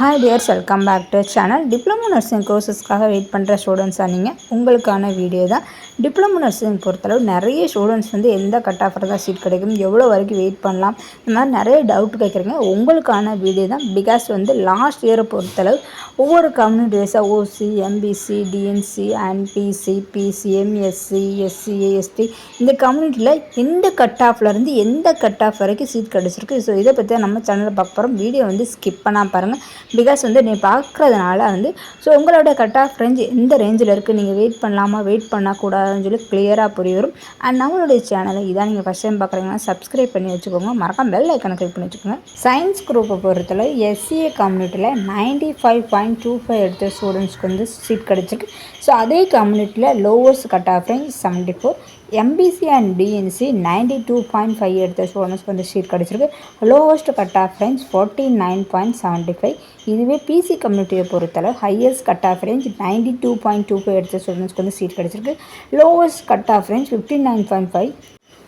Hi dears, welcome back to channel. Diploma Nursing courses-காக wait பண்ணுற ஸ்டூடெண்ட்ஸாக நீங்கள் உங்களுக்கான வீடியோ தான். டிப்ளமோ நர்சிங் பொறுத்தளவு நிறைய ஸ்டூடெண்ட்ஸ் வந்து எந்த கட் ஆஃபர் தான் சீட் கிடைக்கும், எவ்வளோ வரைக்கும் வெயிட் பண்ணலாம், இந்த மாதிரி நிறைய டவுட் கேட்குறீங்க. உங்களுக்கான வீடியோ தான். பிகாஸ் வந்து லாஸ்ட் இயரை பொறுத்தளவு ஒவ்வொரு கம்யூனிட்டி வைஸாக OC, MBC, DNC and BC, BCM, SC, SCA, ST இந்த கம்யூனிட்டியில் எந்த கட் ஆஃப்லேருந்து எந்த கட் ஆஃப் வரைக்கும் சீட் கிடச்சிருக்கு. ஸோ இதை பற்றி தான் நம்ம சேனலில் பார்க்க போகிறோம். வீடியோ வந்து ஸ்கிப் பண்ணால் பாருங்கள். பிகாஸ் வந்து நீ பார்க்குறதுனால வந்து ஸோ உங்களோட கட் ஆஃப் ரேஞ்ச் எந்த ரேஞ்சில் இருக்குது, நீங்கள் வெயிட் பண்ணலாமா வெயிட் பண்ணக்கூடாதுன்னு சொல்லி கிளியராக புரிய வரும். அண்ட் நம்மளுடைய சேனலை இதான் நீங்கள் ஃபஸ்ட் டைம் பார்க்குறீங்கன்னா சப்ஸ்கிரைப் பண்ணி வச்சுக்கோங்க, மறக்காம பெல் ஐக்கனை கிளிக் பண்ணி வச்சுக்கோங்க. சயின்ஸ் குரூப்பை பொறுத்தளவு எஸ்சிஏ கம்யூனிட்டியில் 95.25 எடுத்த ஸ்டூடெண்ட்ஸ்க்கு வந்து சீட் கிடச்சிருக்கு. ஸோ அதே கம்யூனிட்டியில் lowest cut off range 74, MBC and DNC 92.5 எடுத்த ஸ்டூடெண்ட்ஸ்க்கு வந்து சீட் கிடச்சிருக்கு. Lowest cut off range 49.75. இதுவே பிசி கம்யூனிட்டியை பொறுத்தளவு ஹையஸ்ட் கட் ஆஃப் ரேஞ்ச் 92.25 எடுத்த ஸ்டூடெண்ட்ஸ்க்கு வந்து சீட் கிடச்சிருக்கு. Lowest cut off range 59.5.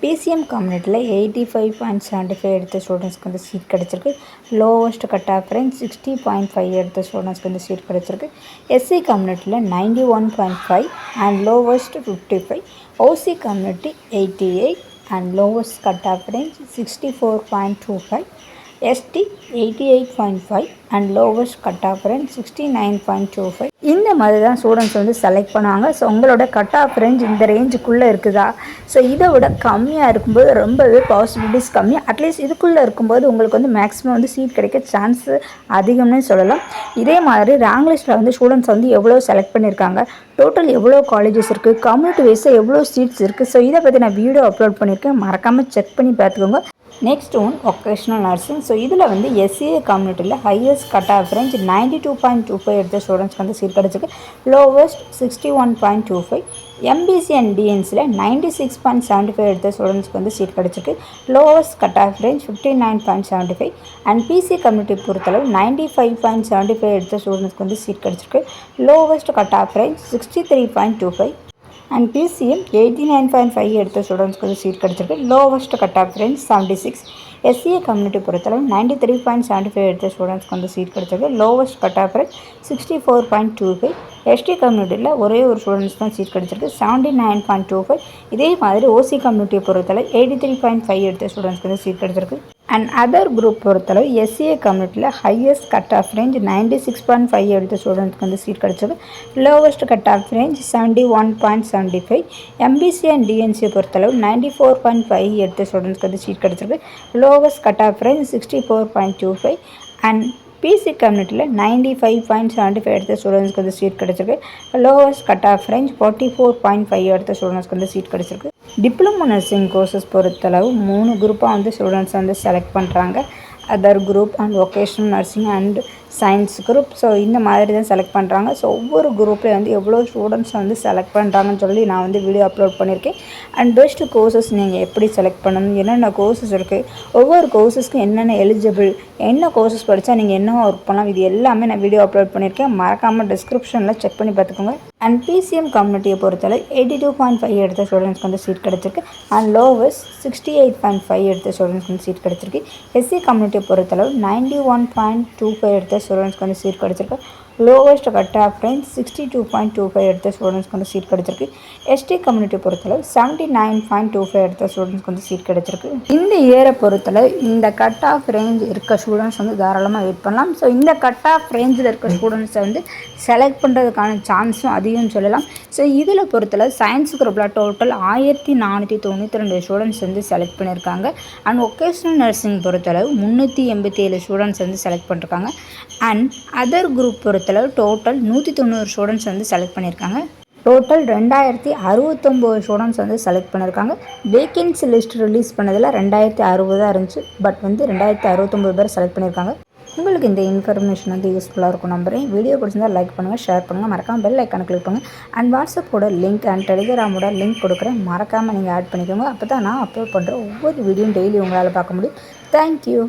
BCM கம்யூனிட்டியில் 85.75 எடுத்த ஸ்டூடெண்ட்ஸ்க்கு வந்து சீட் கிடச்சிருக்கு. லோவஸ்ட் கட் ஆஃப் ரேஞ்ச் 60.5 எடுத்த ஸ்டூடெண்ட்ஸ்க்கு வந்து சீட் கிடச்சிருக்கு. எஸ்சி கம்யூனிட்டியில் 91.5 and lowest 55. OC community 88 and lowest cut off range 64.25. ST 88.5 and lowest cut off range 69.25. இந்த மாதிரி தான் ஸ்டூடெண்ட்ஸ் வந்து செலக்ட் பண்ணுவாங்க. ஸோ உங்களோட கட் ஆஃப் ரேஞ்ச் இந்த ரேஞ்சுக்குள்ளே இருக்குதா, ஸோ இதை விட கம்மியாக இருக்கும்போது ரொம்பவே பாசிபிலிட்டிஸ் கம்மி, அட்லீஸ்ட் இதுக்குள்ளே இருக்கும்போது உங்களுக்கு வந்து மேக்ஸிமம் வந்து சீட் கிடைக்க சான்ஸு அதிகம்னு சொல்லலாம். இதே மாதிரி ரேங்க் லிஸ்ட்டில் வந்து ஸ்டூடெண்ட்ஸ் வந்து எவ்வளோ செலக்ட் பண்ணியிருக்காங்க, டோட்டல் எவ்வளோ காலேஜஸ் இருக்குது, கம்யூனிட்டி வைஸாக எவ்வளோ சீட்ஸ் இருக்குது, ஸோ இதை பற்றி நான் வீடியோ அப்லோட் பண்ணியிருக்கேன், மறக்காமல் செக் பண்ணி பார்த்துக்கோங்க. Next one vocational nursing. So இதில் வந்து எஸ்சிஏ கம்யூனிட்டியில் ஹையஸ்ட் கட் ஆஃப் ரேஞ்ச் 92.25 எடுத்த ஸ்டூடெண்ட்ஸ்க்கு வந்து சீட் கிடச்சிருக்கு. லோவஸ்ட் 61.25. எம்பிசி அண்ட் டிஎன்சியில் 96.75 எடுத்த ஸ்டூடெண்ட்ஸ்க்கு வந்து சீட் கிடச்சிருக்கு. Lowest cut off range 59.75. And BC community பொறுத்தளவு 95.75 எடுத்த ஸ்டூடெண்ட்ஸ்க்கு வந்து சீட் கிடச்சிருக்கு. Lowest cut off range 63.25. And BCM 89.5 எடுத்த ஸ்டூடெண்ட்ஸ்க்கு வந்து சீட் கிடச்சிருக்கு. Lowest cut off range 76. SCA community பொறுத்தளவு 93.75 எடுத்த ஸ்டூடெண்ட்ஸ்க்கு வந்து சீட் கிடச்சிருக்கு. Lowest cut off range 64.25. ST கம்யூனிட்டியில் ஒரே ஒரு ஸ்டூடெண்ட்ஸ் தான் சீட் கிடச்சிருக்கு, 79.25. இதே மாதிரி ஓசி கம்யூனிட்டியை பொறுத்தளவு 83.5 எடுத்த ஸ்டூடெண்ட்ஸ்க்கு வந்து சீட் கிடச்சிருக்கு. அண்ட் அதர் குரூப் பொறுத்தளவு எஸ்சிஏ கம்யூனிட்டியில் ஹையஸ்ட் கட் ஆஃப் ரேஞ்ச் 96.5 எடுத்த ஸ்டூடெண்ட்ஸ்க்கு வந்து சீட் கிடச்சிருக்கு. Lowest cut off range 71.75. MBC and டிஎன்சியை பொறுத்தளவு 94.5 எடுத்த ஸ்டூடெண்ட்ஸ்க்கு வந்து சீட் கிடச்சிருக்கு. Lowest cut off range 64.25. And BC கம்யூனிட்டியில் 95.75 எடுத்த ஸ்டூடெண்ட்ஸ்க்கு வந்து சீட் கிடச்சிருக்கு. லோவஸ்ட் கட் ஆஃப் ரேஞ்ச் 44.5 எடுத்த ஸ்டூடெண்ட்ஸ்க்கு வந்து சீட் கிடச்சிருக்கு. டிப்ளமோ நர்சிங் கோர்சஸ் பொறுத்தளவு 3 குரூப்பாக வந்து ஸ்டூடெண்ட்ஸ் வந்து செலக்ட் பண்ணுறாங்க. Other group and vocational nursing and science group. So இந்த மாதிரி தான் செலக்ட் பண்ணுறாங்க. ஸோ ஒவ்வொரு குரூப்லேயும் வந்து எவ்வளோ ஸ்டூடெண்ட்ஸ் வந்து செலக்ட் பண்ணுறாங்கன்னு சொல்லி நான் வந்து வீடியோ அப்லோட் பண்ணியிருக்கேன். அண்ட் பெஸ்ட்டு கோர்சஸ் நீங்கள் எப்படி செலக்ட் பண்ணணும், என்னென்ன கோர்சஸ் இருக்குது, ஒவ்வொரு கோர்சஸ்க்கும் என்னென்ன எலிஜிபிள், என்ன கோர்சஸ் படித்தா நீங்கள் என்ன ஒர்க் பண்ணலாம், இது எல்லாமே நான் வீடியோ அப்லோட் பண்ணியிருக்கேன், மறக்காமல் டிஸ்கிரிப்ஷனில் செக் பண்ணி பார்த்துக்கோங்க. அண்ட் பிசிஎம் கம்யூனிட்டியை பொறுத்தவரை 82.5 எடுத்த ஸ்டூடெண்ட்ஸ்க்கு வந்து சீட் கிடச்சிருக்கு. அண்ட் லோவஸ்ட் 68.5 எடுத்த ஸ்டூடெண்ட்ஸ்க்கு வந்து சீட் கிடச்சிருக்கு. எஸ்சி கம்யூனிட்டியை பொறுத்தளவு 91.25 எடுத்த ஸ்டூடெண்ட்ஸ்க்கு வந்து சீட் கிடச்சிருக்கு. லோவஸ்ட் கட் ஆஃப் ரேஞ்ச் 62.25 எடுத்த ஸ்டூடெண்ட்ஸ்க்கு வந்து சீட் கிடச்சிருக்கு. எஸ்டி கம்யூனிட்டி பொறுத்தளவு 79.25 எடுத்த ஸ்டூடெண்ட்ஸ்க்கு வந்து சீட் கிடச்சிருக்கு. இந்த இயரை பொறுத்தளவு இந்த கட் ஆஃப் ரேஞ்ச் இருக்க ஸ்டூடெண்ட்ஸ் வந்து தாராளமாக வெயிட் பண்ணலாம். ஸோ இந்த கட் ஆஃப் ரேஞ்சில் இருக்க ஸ்டூடெண்ட்ஸை வந்து செலக்ட் பண்ணுறதுக்கான சான்ஸும் அதிகம்னு சொல்லலாம். ஸோ இதில் பொறுத்தளவு சயின்ஸ் குரூப்பில் டோட்டல் 1492 ஸ்டூடெண்ட்ஸ் வந்து செலக்ட் பண்ணியிருக்காங்க. அண்ட் ஒகேஷ்னல் நர்சிங் பொறுத்தளவு 387 ஸ்டூடெண்ட்ஸ் வந்து செலக்ட் பண்ணியிருக்காங்க. அண்ட் அதர் குரூப் பொறுத்தளவு டோட்டல் 190 ஸ்டூடெண்ட்ஸ் வந்து செலக்ட் பண்ணியிருக்காங்க. டோட்டல் 2069 ஸ்டூடெண்ட்ஸ் வந்து செலக்ட் பண்ணியிருக்காங்க. வேக்கன்சி லிஸ்ட் ரிலீஸ் பண்ணதில் 2060 தான் இருந்துச்சு, பட் வந்து 2069 பேர் செலக்ட் பண்ணியிருக்காங்க. உங்களுக்கு இந்த இன்ஃபர்மேஷன் வந்து யூஸ்ஃபுல்லாக இருக்கும் நம்புறேன். வீடியோ பிடிச்சிருந்தால் லைக் பண்ணுங்கள், ஷேர் பண்ணுங்கள், மறக்காமல் பெல் ஐக்கானை கிளிக் பண்ணுங்கள். அண்ட் வாட்ஸ்அப்போட லிங்க் அண்ட் டெலிகிராமோட லிங்க் கொடுக்குறேன், மறக்காமல் நீங்கள் ஆட் பண்ணிக்கோங்க. அப்போ தான் நான் அப்லோட் பண்ணுற ஒவ்வொரு வீடியோவும் டெய்லி உங்களால் பார்க்க முடியும். தேங்க்யூ.